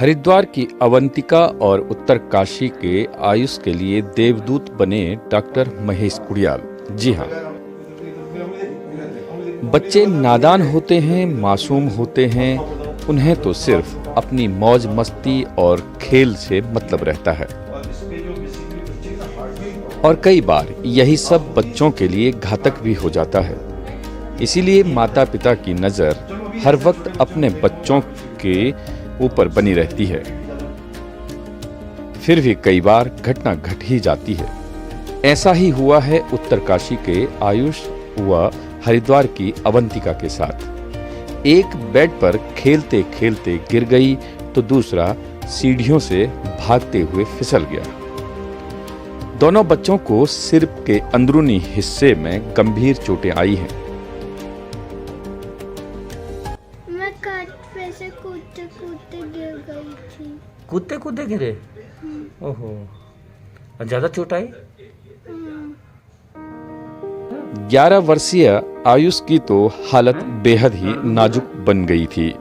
हरिद्वार की अवंतिका और उत्तरकाशी के आयुष के लिए देवदूत बने डॉक्टर महेश कुड़ियाल। जी हाँ, बच्चे नादान होते हैं, मासूम होते हैं, उन्हें तो सिर्फ अपनी मौज मस्ती और खेल से मतलब रहता है और कई बार यही सब बच्चों के लिए घातक भी हो जाता है। इसीलिए माता पिता की नज़र हर वक्त अपने बच्चों के ऊपर बनी रहती है। फिर भी कई बार घटना घट ही जाती है। ऐसा ही हुआ है उत्तरकाशी के आयुष व हरिद्वार की अवंतिका के साथ। एक बेड पर खेलते खेलते गिर गई तो दूसरा सीढ़ियों से भागते हुए फिसल गया। दोनों बच्चों को सिर के अंदरूनी हिस्से में गंभीर चोटें आई हैं। मैं काट पे से कूदते कूदते गिर गई थी। कूदते कूदते गिरे? ओहो, ज्यादा चोट आई? 11 वर्षीय आयुष की तो हालत बेहद ही नाजुक बन गई थी।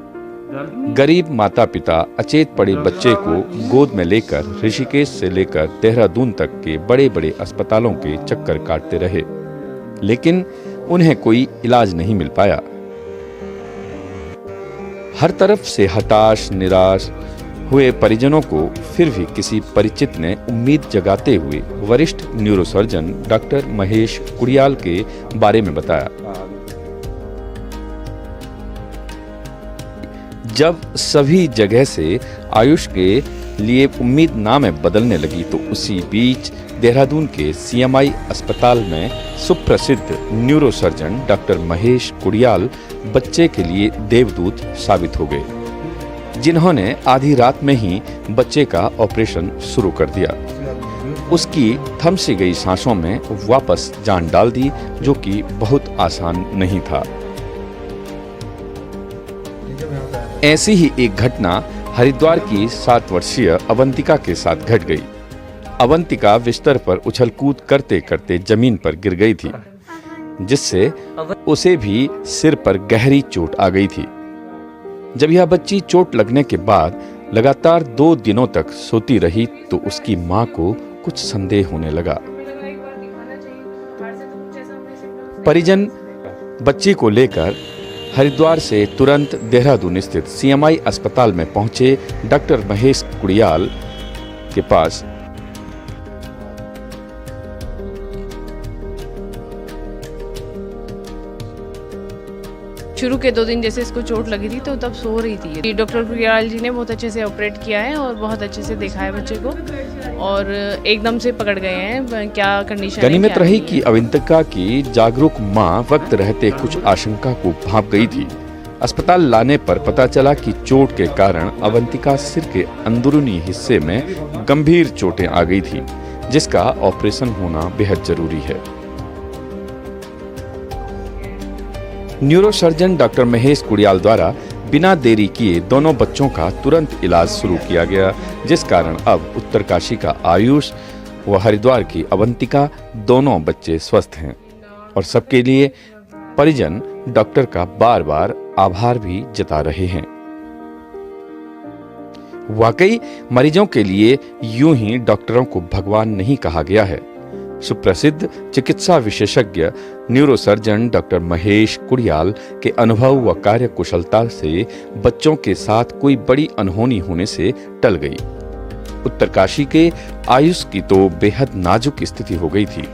गरीब माता पिता अचेत पड़े बच्चे को गोद में लेकर ऋषिकेश से लेकर देहरादून तक के बड़े बड़े अस्पतालों के चक्कर काटते रहे, लेकिन उन्हें कोई इलाज नहीं मिल पाया। हर तरफ से हताश निराश हुए परिजनों को फिर भी किसी परिचित ने उम्मीद जगाते हुए वरिष्ठ न्यूरोसर्जन डॉक्टर महेश कुड़ियाल के बारे में बताया। जब सभी जगह से आयुष के लिए उम्मीद नामें बदलने लगी तो उसी बीच देहरादून के सीएमआई अस्पताल में सुप्रसिद्ध न्यूरोसर्जन डॉक्टर महेश कुड़ियाल बच्चे के लिए देवदूत साबित हो गए, जिन्होंने आधी रात में ही बच्चे का ऑपरेशन शुरू कर दिया। उसकी थमसी गई सांसों में वापस जान डाल दी, जो कि बहुत आसान नहीं था। ऐसी ही एक घटना हरिद्वार की 7 वर्षीय अवंतिका के साथ घट गई। अवंतिका बिस्तर पर उछल कूद करते करते जमीन पर गिर गई थी, जिससे उसे भी सिर पर गहरी चोट आ गई थी। जब यह बच्ची चोट लगने के बाद लगातार 2 दिनों तक सोती रही तो उसकी मां को कुछ संदेह होने लगा। परिजन बच्ची को लेकर हरिद्वार से तुरंत देहरादून स्थित सीएमआई अस्पताल में पहुंचे। डॉक्टर महेश कुड़ियाल के पास शुरू के 2 दिन जैसे इसको चोट लगी थी तो तब सो रही थी। डॉक्टर कुड़ियाल जी ने बहुत अच्छे से ऑपरेट किया है और बहुत अच्छे से देखा है बच्चे को और एकदम से पकड़ गए हैं क्या कंडीशन है। गनीमत रही कि अवंतिका की जागरूक मां वक्त रहते कुछ आशंका को भांप गई थी। अस्पताल लाने पर पता चला कि चोट के कारण अवंतिका सिर के अंदरूनी हिस्से में गंभीर चोटें आ गई थी, जिसका ऑपरेशन होना बेहद जरूरी है। न्यूरोसर्जन डॉक्टर महेश कुड़ियाल द्वारा बिना देरी किए दोनों बच्चों का तुरंत इलाज शुरू किया गया, जिस कारण अब उत्तरकाशी का आयुष व हरिद्वार की अवंतिका दोनों बच्चे स्वस्थ हैं और सबके लिए परिजन डॉक्टर का बार बार आभार भी जता रहे हैं। वाकई मरीजों के लिए यूं ही डॉक्टरों को भगवान नहीं कहा गया है। सुप्रसिद्ध चिकित्सा विशेषज्ञ न्यूरोसर्जन डॉक्टर महेश कुड़ियाल के अनुभव व कार्य कुशलता से बच्चों के साथ कोई बड़ी अनहोनी होने से टल गई। उत्तरकाशी के आयुष की तो बेहद नाजुक स्थिति हो गई थी।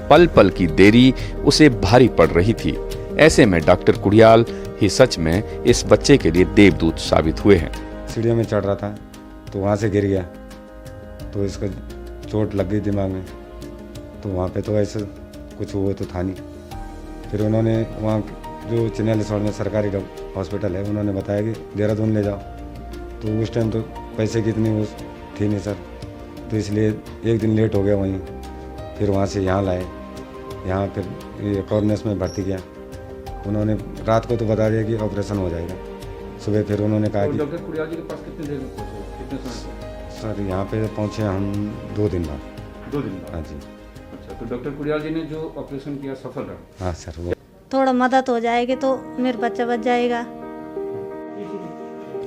पल पल की देरी उसे भारी पड़ रही थी। ऐसे में डॉक्टर कुड़ियाल ही सच में इस बच्चे के लिए देवदूत साबित हुए हैं। सीढ़ियों में चढ़ रहा था तो वहाँ से गिर गया तो इसको चोट लग गई दिमाग में, तो वहाँ पे तो ऐसे कुछ हुआ तो था नहीं। फिर उन्होंने वहाँ जो चिन्यालीसौड़ में सरकारी हॉस्पिटल है, उन्होंने बताया कि देहरादून ले जाओ। तो उस टाइम तो पैसे की इतनी वो थी नहीं सर, तो इसलिए एक दिन लेट हो गया वहीं। फिर वहाँ से यहाँ लाए, यहाँ फिर ये कॉर्नेस में भर्ती किया। उन्होंने रात को तो बता दिया कि ऑपरेशन हो जाएगा। सुबह फिर उन्होंने कहा कि डॉक्टर कुड़ियाल जी के पास कितनी देर में पहुँचे, कितने समय? सर यहाँ पे पहुँचे हम 2 दिन बाद। 2 दिन बाद? हाँ जी। अच्छा, तो डॉक्टर कुड़ियाल जी ने जो ऑपरेशन किया सफल रहा? हाँ सर। वो थोड़ा मदद हो जाएगी तो मेरा बच्चा बच जाएगा।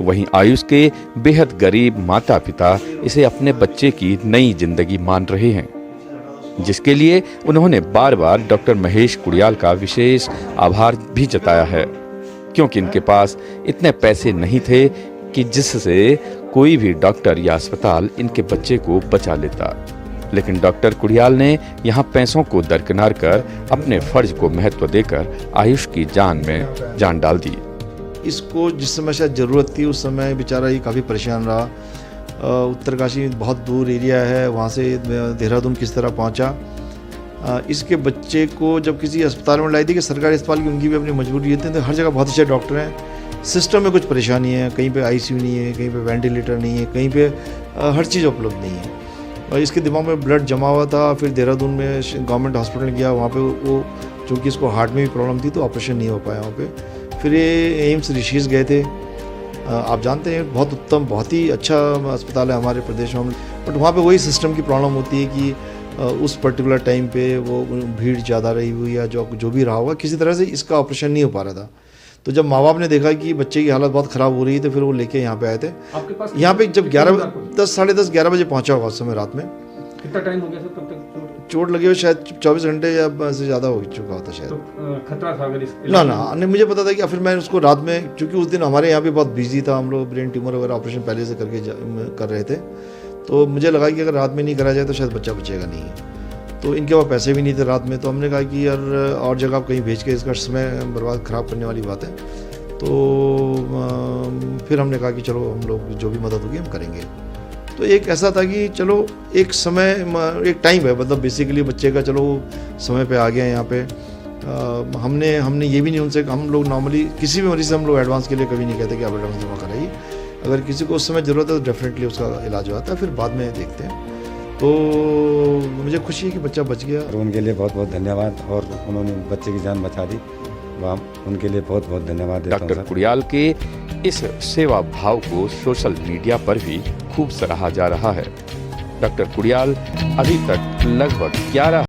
वहीं आयुष के बेहद गरीब माता पिता इसे अपने बच्चे की नई जिंदगी मान रहे हैं, जिसके लिए उन्होंने बार बार डॉक्टर महेश कुड़ियाल का विशेष आभार भी जताया है, क्योंकि इनके पास इतने पैसे नहीं थे कि जिससे कोई भी डॉक्टर या अस्पताल इनके बच्चे को बचा लेता। लेकिन डॉक्टर कुड़ियाल ने यहाँ पैसों को दरकिनार कर अपने फर्ज को महत्व देकर आयुष की जान में जान डाल दी। इसको जिस समय शायद ज़रूरत थी उस समय बेचारा ये काफ़ी परेशान रहा। उत्तरकाशी बहुत दूर एरिया है, वहाँ से देहरादून किस तरह पहुँचा। इसके बच्चे को जब किसी अस्पताल में लाई थी कि सरकारी अस्पताल की उनकी भी अपनी मजबूरी है, तो हर जगह बहुत अच्छे डॉक्टर हैं, सिस्टम में कुछ परेशानी है, कहीं पे आईसीयू नहीं है, कहीं पे वेंटिलेटर नहीं है, कहीं पे हर चीज़ उपलब्ध नहीं है। और इसके दिमाग में ब्लड जमा हुआ था। फिर देहरादून में गवर्नमेंट हॉस्पिटल गया, वहाँ पे वो चूँकि इसको हार्ट में भी प्रॉब्लम थी तो ऑपरेशन नहीं हो पाया वहाँ पे। फिर ये एम्स ऋषिकेश गए थे। आप जानते हैं बहुत उत्तम, बहुत ही अच्छा अस्पताल है हमारे प्रदेश में, बट वहाँ पे वही सिस्टम की प्रॉब्लम होती है कि उस पर्टिकुलर टाइम पे वो भीड़ ज़्यादा रही हुई या जो भी रहा होगा, किसी तरह से इसका ऑपरेशन नहीं हो पा रहा था। तो जब माँ बाप ने देखा कि बच्चे की हालत बहुत ख़राब हो रही है तो फिर वो लेके यहाँ पे आए थे। आपके पास यहाँ पे जब 10 साढ़े 10 11 बजे पहुँचा होगा उस समय रात में। कितना टाइम हो गया था तब तक चोट लगी हुई शायद 24 घंटे या से ज़्यादा हो चुका होता शायद। तो खतरा था अगर ना नहीं, मुझे पता था कि फिर मैं उसको रात में, क्योंकि उस दिन हमारे यहाँ पे बहुत बिजी था, हम लोग ब्रेन ट्यूमर वगैरह ऑपरेशन पहले से कर रहे थे, तो मुझे लगा कि अगर रात में नहीं करा जाए तो शायद बच्चा बचेगा नहीं। तो इनके पास पैसे भी नहीं थे रात में, तो हमने कहा कि यार और जगह आप कहीं भेज के इसका समय बर्बाद ख़राब करने वाली बात है। तो फिर हमने कहा कि चलो हम लोग जो भी मदद होगी हम करेंगे। तो एक ऐसा था कि चलो एक समय, एक टाइम है, मतलब बेसिकली बच्चे का चलो समय पे आ गया यहाँ पे। हमने ये भी नहीं उनसे, हम लोग नॉर्मली किसी भी मरीज से हम लोग एडवांस के लिए कभी नहीं कहते कि आप एडवांस जमा कराइए। अगर किसी को उस समय ज़रूरत है तो डेफिनेटली उसका इलाज होता है, फिर बाद में देखते हैं। तो मुझे खुशी है कि बच्चा बच गया। और उनके लिए बहुत बहुत धन्यवाद, और उन्होंने बच्चे की जान बचा दी, वहाँ उनके लिए बहुत बहुत धन्यवाद देता हूँ। डॉक्टर कुड़ियाल के इस सेवा भाव को सोशल मीडिया पर भी खूब सराहा जा रहा है। डॉक्टर कुड़ियाल अभी तक लगभग 11